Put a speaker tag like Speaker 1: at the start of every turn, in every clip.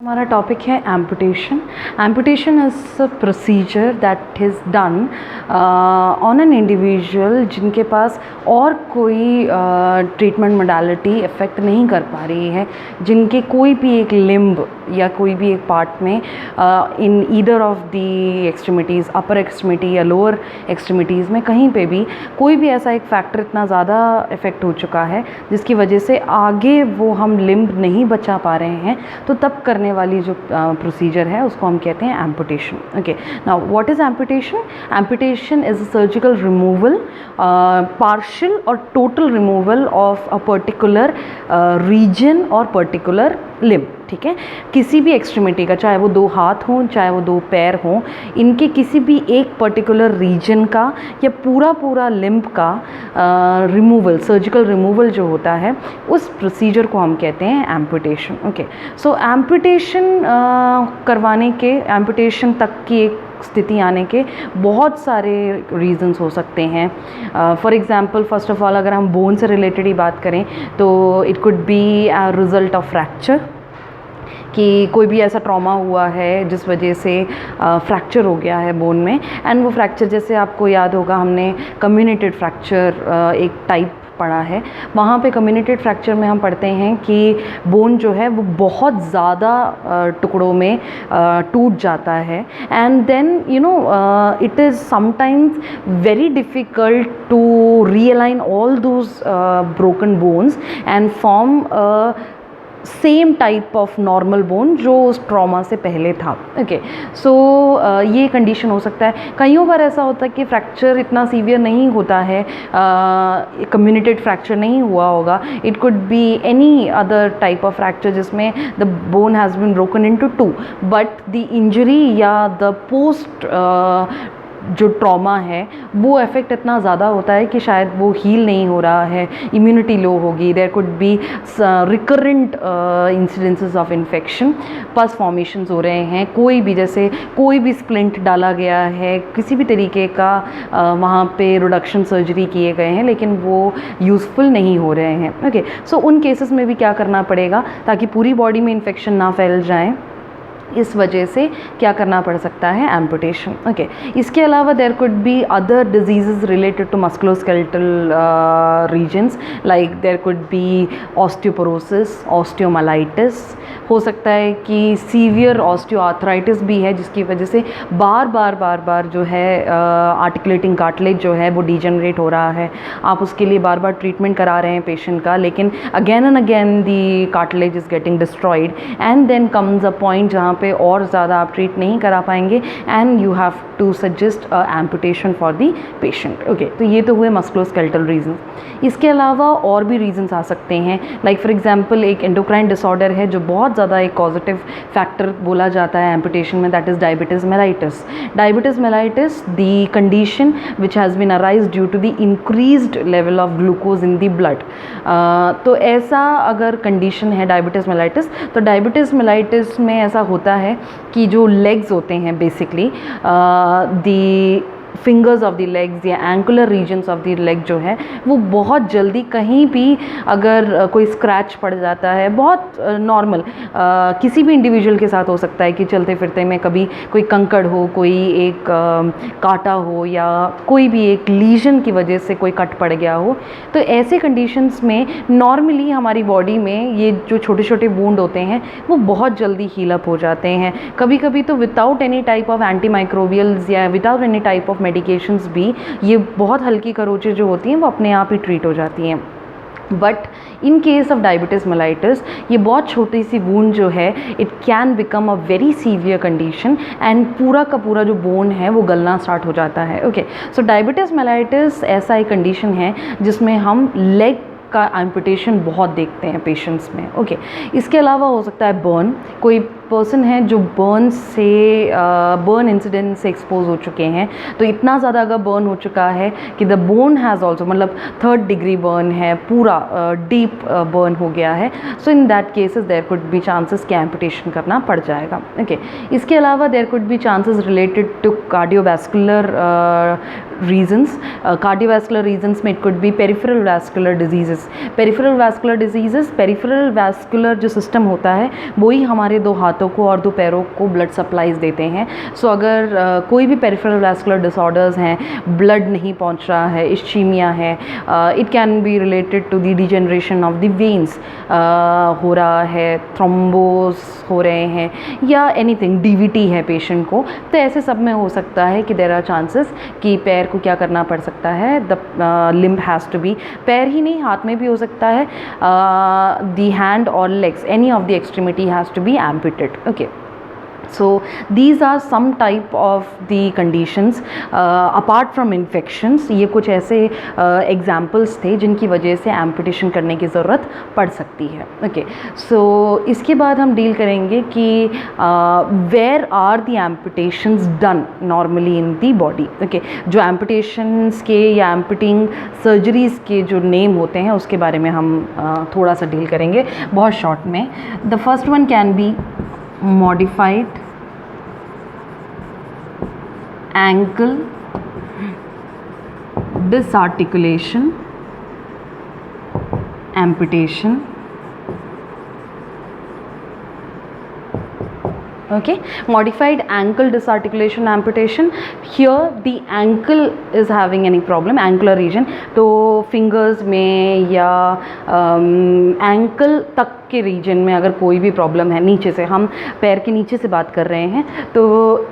Speaker 1: हमारा टॉपिक है amputation. Amputation is a procedure that is done on an individual जिनके पास और कोई ट्रीटमेंट मोडालिटी इफ़ेक्ट नहीं कर पा रही है, जिनके कोई भी एक लिम्ब या कोई भी एक पार्ट में in either of the extremities, upper extremity या लोअर एक्सट्रीमिटीज़ में कहीं पे भी कोई भी ऐसा एक फैक्टर इतना ज़्यादा इफ़ेक्ट हो चुका है जिसकी वजह से आगे वो हम लिम्ब नहीं बचा पा रहे हैं, तो तब करने वाली जो प्रोसीजर है उसको हम कहते हैं amputation. Okay, now what is amputation? Amputation is a surgical removal, partial और total removal of a particular region और पर्टिकुलर लिम्ब। ठीक है, किसी भी एक्सट्रीमिटी का, चाहे वो 2 हाथ हों, चाहे वो 2 पैर हों, इनके किसी भी एक पर्टिकुलर रीजन का या पूरा लिम्ब का रिमूवल, सर्जिकल रिमूवल जो होता है, उस प्रोसीजर को हम कहते हैं एम्पुटेशन। ओके, सो एम्पुटेशन करवाने के, एम्पुटेशन तक की एक स्थिति आने के बहुत सारे रीज़न्स हो सकते हैं। For example, first of all अगर हम बोन से रिलेटेड ही बात करें तो it could be a result of fracture, कि कोई भी ऐसा ट्रॉमा हुआ है जिस वजह से फ्रैक्चर हो गया है बोन में। एंड वो फ्रैक्चर, जैसे आपको याद होगा, हमने कम्युनिटेड फ्रैक्चर एक टाइप पढ़ा है, वहाँ पे कम्युनिटेड फ्रैक्चर में हम पढ़ते हैं कि बोन जो है वो बहुत ज़्यादा टुकड़ों में टूट जाता है। And then it is sometimes very difficult to realign all those broken bones and form same type of normal bone जो उस ट्रॉमा से पहले था। ओके, सो ये कंडीशन हो सकता है। कईयों बार ऐसा होता है कि फ्रैक्चर इतना सीवियर नहीं होता है, कम्युनिटेड फ्रैक्चर नहीं हुआ होगा, it could be any other type of fracture जिसमें the bone has been broken into 2, but the injury या द पोस्ट जो ट्रॉमा है वो इफ़ेक्ट इतना ज़्यादा होता है कि शायद वो हील नहीं हो रहा है, इम्यूनिटी लो होगी, there could be recurrent incidences of infection, pus formations हो रहे हैं, कोई भी, जैसे कोई भी स्प्लिंट डाला गया है, किसी भी तरीके का वहाँ पे रिडक्शन सर्जरी किए गए हैं लेकिन वो यूज़फुल नहीं हो रहे हैं। ओके, सो उन केसेस में भी क्या करना पड़ेगा ताकि पूरी बॉडी में इन्फेक्शन ना फैल जाए, इस वजह से क्या करना पड़ सकता है? एम्पुटेशन। ओके, इसके अलावा there could be other disease related to musculoskeletal reasons, like there could be osteoporosis, osteomyelitis, हो सकता है कि सीवियर ऑस्टियोआर्थराइटिस भी है जिसकी वजह से बार बार जो है आर्टिकुलेटिंग कार्टिलेज जो है वो डिजेनरेट हो रहा है। आप उसके लिए बार बार ट्रीटमेंट करा रहे हैं पेशेंट का, लेकिन again and again the cartilage is getting destroyed and then comes a point जहाँ पे और ज़्यादा आप ट्रीट नहीं करा पाएंगे and you have to suggest amputation for the patient. Okay, तो ये तो हुए मस्कुलोस्केलेटल रीजन। इसके अलावा और भी रीजंस आ सकते हैं, लाइक फॉर एग्जांपल एक एंडोक्राइन डिसऑर्डर है जो बहुत ज़्यादा एक पॉजिटिव फैक्टर बोला जाता है एम्पुटेशन में, that is diabetes mellitus. Diabetes mellitus, the condition which has been arise due to the increased level of glucose in the blood. तो ऐसा अगर कंडीशन है डायबिटीज़ मेलाइटिस, तो डायबिटीज़ मेलाइटिस में ऐसा होता है कि जो लेग्स होते हैं, basically the fingers of the legs या angular regions of the leg जो है वो बहुत जल्दी कहीं भी अगर कोई स्क्रैच पड़ जाता है, बहुत नॉर्मल किसी भी इंडिविजुअल के साथ हो सकता है कि चलते फिरते में कभी कोई कंकड़ हो, कोई एक कांटा हो या कोई भी एक लीजन की वजह से कोई कट पड़ गया हो, तो ऐसे कंडीशंस में नॉर्मली हमारी बॉडी में ये जो छोटे छोटे वुंड होते हैं वो बहुत जल्दी हील अप हो जाते हैं। कभी कभी तो without any type of anti microbials या without any type of medications भी ये बहुत हल्की खरोंचें जो होती हैं वो अपने आप ही ट्रीट हो जाती हैं। But in case of diabetes mellitus ये बहुत छोटी सी वूंड जो है, it can become a very severe condition and पूरा का पूरा जो बोन है वो गलना स्टार्ट हो जाता है। ओके, सो डायबिटीज़ मेलाइटिस ऐसा एक कंडीशन है जिसमें हम लेग का एम्पुटेशन बहुत देखते हैं पेशेंट्स में। ओके, इसके अलावा हो सकता है बर्न, कोई पर्सन है जो बर्न इंसिडेंट से एक्सपोज हो चुके हैं, तो इतना ज़्यादा अगर बर्न हो चुका है कि द बोन हैज़ ऑल्सो, मतलब 3rd डिग्री बर्न है, पूरा डीप बर्न हो गया है, so in that cases there could be chances कि एम्पुटेशन करना पड़ जाएगा। ओके, इसके अलावा there could be chances related to cardiovascular reasons. Cardiovascular reasons में it could be peripheral vascular diseases. Peripheral vascular diseases, peripheral vascular जो system होता है वही हमारे 2 हाथ हाथों को और 2 पैरों को ब्लड सप्लाईज देते हैं। सो अगर कोई भी पेरिफेरल वैस्कुलर डिसऑर्डर्स हैं, ब्लड नहीं पहुंच रहा है, इश्चीमिया है, it can be related to the degeneration of the veins हो रहा है, थ्रोम्बोस हो रहे हैं, या एनीथिंग, डीवीटी है पेशेंट को, तो ऐसे सब में हो सकता है कि देयर आर चांसेस कि पैर को क्या करना पड़ सकता है, the limb has to be, पैर ही नहीं हाथ में भी हो सकता है, द हैंड और legs, any of the extremity has to be amputated. Okay, so these are some type of the conditions apart from infections। ये कुछ ऐसे examples थे जिनकी वजह से amputation करने की ज़रूरत पड़ सकती है। ओके, so इसके बाद हम डील करेंगे कि where are the amputations done normally in the body। Okay, जो amputations के या amputing surgeries के जो नेम होते हैं उसके बारे में हम थोड़ा सा डील करेंगे बहुत शॉर्ट में। The first one can be modified ankle disarticulation amputation। Okay, modified ankle disarticulation amputation, here the ankle is having any problem, angular region, तो fingers में या ankle तक के रीजन में अगर कोई भी प्रॉब्लम है, नीचे से, हम पैर के नीचे से बात कर रहे हैं, तो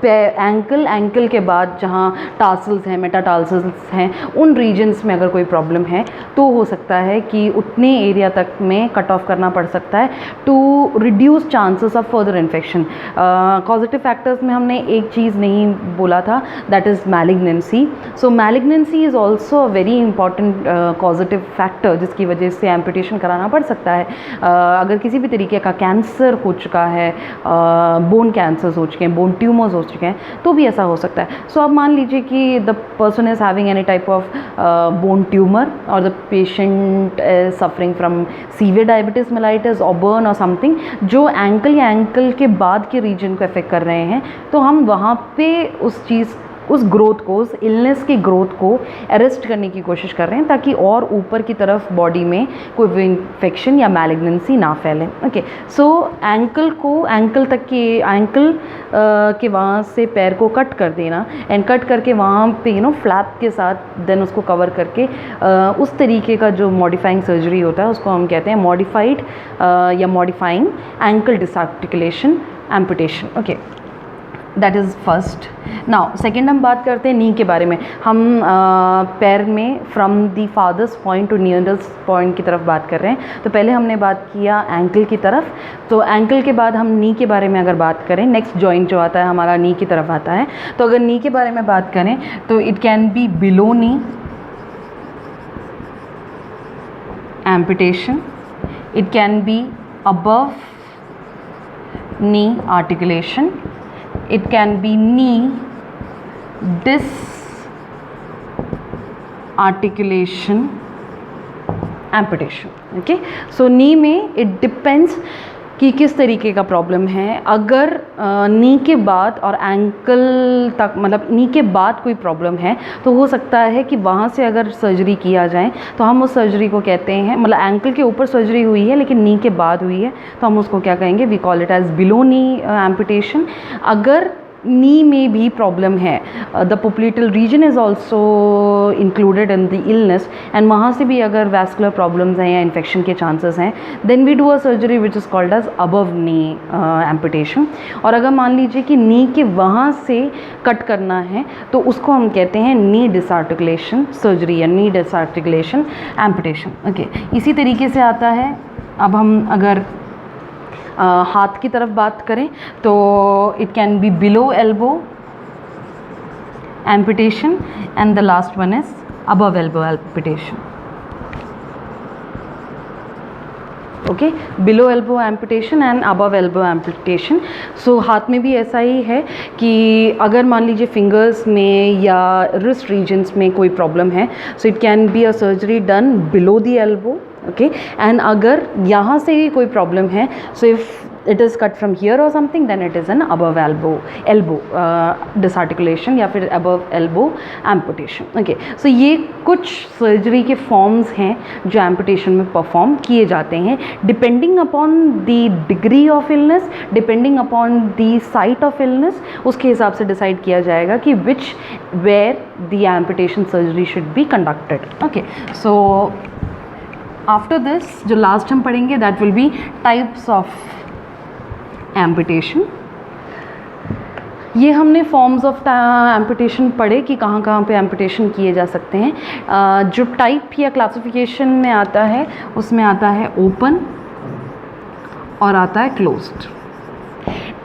Speaker 1: एंकल के बाद जहाँ टार्सल्स हैं, मेटाटार्सल्स हैं, उन रीजन्स में अगर कोई प्रॉब्लम है तो हो सकता है कि उतने एरिया तक में कट ऑफ करना पड़ सकता है to reduce chances of further infection. Causative factors में हमने एक चीज़ नहीं बोला था, that is malignancy. So malignancy is also a very important causative factor जिसकी वजह से एम्पुटेशन कराना पड़ सकता है। अगर किसी भी तरीके का कैंसर हो चुका है, बोन कैंसर्स हो चुके हैं, बोन ट्यूमर्स हो चुके हैं, तो भी ऐसा हो सकता है। सो अब मान लीजिए कि the person is having any type of bone tumour और the patient is suffering from severe diabetes mellitus और बर्न और समथिंग, जो एंकल या एंकल के बाद के रीजन को अफेक्ट कर रहे हैं, तो हम वहाँ पे उस ग्रोथ को, उस इलनेस की ग्रोथ को अरेस्ट करने की कोशिश कर रहे हैं ताकि और ऊपर की तरफ बॉडी में कोई इन्फेक्शन या मैलिग्नेंसी ना फैले। ओके, सो एंकल तक के के वहाँ से पैर को कट कर देना एंड कट करके वहाँ पे फ्लैप के साथ देन उसको कवर करके उस तरीके का जो मॉडिफाइंग सर्जरी होता है उसको हम कहते हैं मॉडिफाइड या modifying ankle disarticulation amputation. Okay, that is first. Now second हम बात करते हैं नी के बारे में। हम पैर में फ्रॉम द फादर्स पॉइंट टू नियरेस्ट पॉइंट की तरफ बात कर रहे हैं। तो पहले हमने बात किया एंकल की तरफ, तो एंकल के बाद हम नी के बारे में अगर बात करें, नेक्स्ट जॉइंट जो आता है हमारा नी की तरफ आता है। तो अगर नी के बारे में बात करें तो it can be below knee amputation, it can be above knee articulation, it can be knee disarticulation amputation। Okay, so knee में इट डिपेंड्स कि किस तरीके का प्रॉब्लम है। अगर नी के बाद और एंकल तक, मतलब नी के बाद कोई प्रॉब्लम है, तो हो सकता है कि वहाँ से अगर सर्जरी किया जाए तो हम उस सर्जरी को कहते हैं, मतलब एंकल के ऊपर सर्जरी हुई है लेकिन नी के बाद हुई है तो हम उसको क्या कहेंगे, we call it as below knee amputation. अगर नी में भी प्रॉब्लम है, the popliteal region is also included in the illness and वहाँ से भी अगर वैस्कुलर प्रॉब्लम्स हैं या इन्फेक्शन के चांसेस हैं, then we do a surgery which is called as above knee amputation. और अगर मान लीजिए कि नी के वहाँ से कट करना है तो उसको हम कहते हैं नी डिसआर्टिकुलेशन सर्जरी या नी डिसआर्टिकुलेशन एम्पुटेशन। ओके, इसी तरीके से आता है। अब हम अगर हाथ की तरफ बात करें तो it can be below elbow amputation and the last one is above elbow amputation. Okay, below elbow amputation and above elbow amputation. So हाथ में भी ऐसा ही है कि अगर मान लीजिए फिंगर्स में या रिस्ट रीजन्स में कोई प्रॉब्लम है, so it can be a surgery done below the elbow. Okay, and अगर यहाँ से ही कोई प्रॉब्लम है, so if it is cut from here or something, then it is an above elbow disarticulation या फिर above elbow amputation. Okay, so ये कुछ surgery के फॉर्म्स हैं जो एम्पुटेशन में परफॉर्म किए जाते हैं depending upon the degree of illness, depending upon the site of illness. उसके हिसाब से डिसाइड किया जाएगा कि where the amputation surgery should be conducted. Okay, so after this जो लास्ट हम पढ़ेंगे that will be types of amputation. ये हमने फॉर्म्स ऑफ एम्पुटेशन पढ़े कि कहाँ कहाँ पे एम्पुटेशन किए जा सकते हैं. जो टाइप या क्लासिफिकेशन में आता है उसमें आता है ओपन और आता है क्लोज्ड.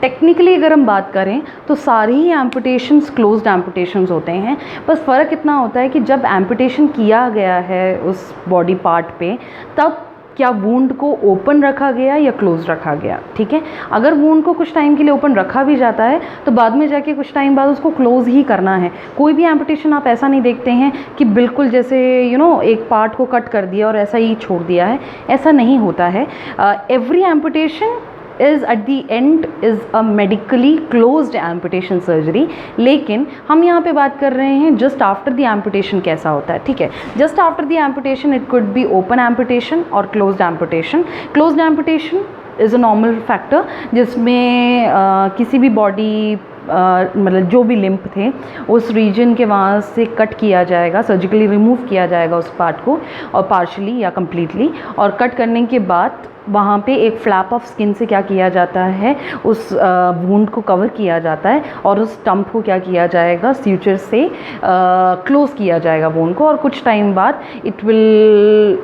Speaker 1: टेक्निकली अगर हम बात करें तो सारे ही एम्पुटेशंस क्लोज्ड एम्पुटेशंस होते हैं. बस फ़र्क इतना होता है कि जब एम्पुटेशन किया गया है उस बॉडी पार्ट पे तब क्या वूंड को ओपन रखा गया या क्लोज रखा गया. ठीक है, अगर वूंड को कुछ टाइम के लिए ओपन रखा भी जाता है तो बाद में जाके कुछ टाइम बाद उसको क्लोज ही करना है. कोई भी एम्पुटेशन आप ऐसा नहीं देखते हैं कि बिल्कुल जैसे एक पार्ट को कट कर दिया और ऐसा ही छोड़ दिया है, ऐसा नहीं होता है. Every amputation is at the end is a medically closed amputation surgery. लेकिन हम यहाँ पे बात कर रहे हैं just after the amputation कैसा होता है. ठीक है, just after the amputation it could be open amputation और closed amputation. Closed amputation is a normal factor जिसमें किसी भी बॉडी मतलब जो भी लिम्फ थे उस रीजन के वहाँ से कट किया जाएगा, सर्जिकली रिमूव किया जाएगा उस पार्ट को, और पार्शली या कम्प्लीटली. और कट करने के बाद वहाँ पे एक फ्लैप ऑफ स्किन से क्या किया जाता है, उस वुंड को कवर किया जाता है और उस स्टम्प को क्या किया जाएगा, स्यूचर से क्लोज किया जाएगा वुंड को. और कुछ टाइम बाद it will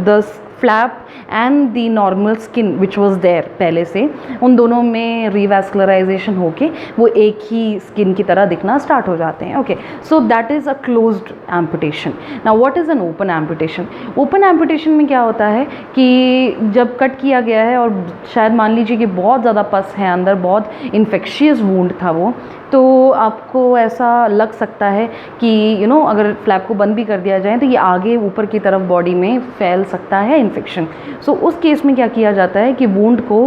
Speaker 1: the flap and the normal skin which was there पहले से, उन दोनों में रिवैस्कुलराइजेशन होके वो एक ही स्किन की तरह दिखना स्टार्ट हो जाते हैं. Okay, so that is a closed amputation. Now what is an open amputation? Open amputation में क्या होता है कि जब कट किया गया है और शायद मान लीजिए कि बहुत ज़्यादा पस है अंदर, बहुत इन्फेक्शियस वूंड था वो, तो आपको ऐसा लग सकता है कि अगर फ्लैप को बंद भी कर दिया जाए तो ये आगे ऊपर की तरफ बॉडी में फैल सकता है इन्फेक्शन. सो उस केस में क्या किया जाता है कि वूंड को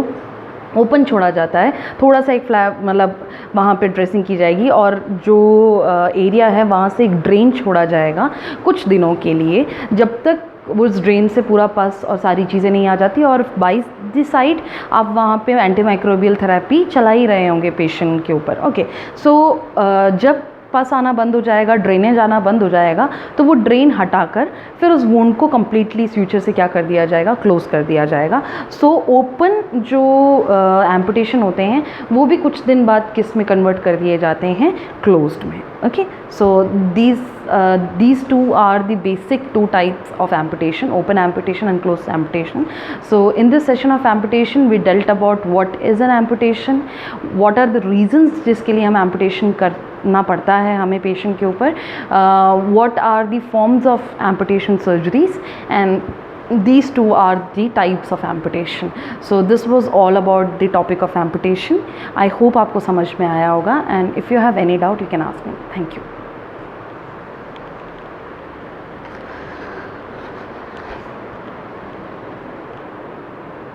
Speaker 1: ओपन छोड़ा जाता है, थोड़ा सा एक फ्लैप मतलब वहाँ पे ड्रेसिंग की जाएगी और जो एरिया है वहाँ से एक ड्रेन छोड़ा जाएगा कुछ दिनों के लिए, जब तक उस ड्रेन से पूरा पस और सारी चीज़ें नहीं आ जाती. और बाई द साइड आप वहाँ पे एंटीमाइक्रोबियल थेरेपी चला ही रहे होंगे पेशेंट के ऊपर. ओके, सो जब पस आना बंद हो जाएगा, ड्रेनेज आना बंद हो जाएगा, तो वो ड्रेन हटाकर फिर उस वुंड को कम्प्लीटली स्यूचर से क्या कर दिया जाएगा, क्लोज कर दिया जाएगा. सो ओपन जो एम्पुटेशन होते हैं वो भी कुछ दिन बाद किस में कन्वर्ट कर दिए जाते हैं, क्लोज्ड में. Okay, so these two are the basic two types of amputation, open amputation and closed amputation. So in this session of amputation we dealt about what is an amputation, what are the reasons जिसके लिए हम amputation करना पड़ता है हमें patient के ऊपर, what are the forms of amputation surgeries, and these two are the types of amputation. So this was all about the topic of amputation. I hope आपको समझ में आया होगा, and if you have any doubt you can ask me. Thank you.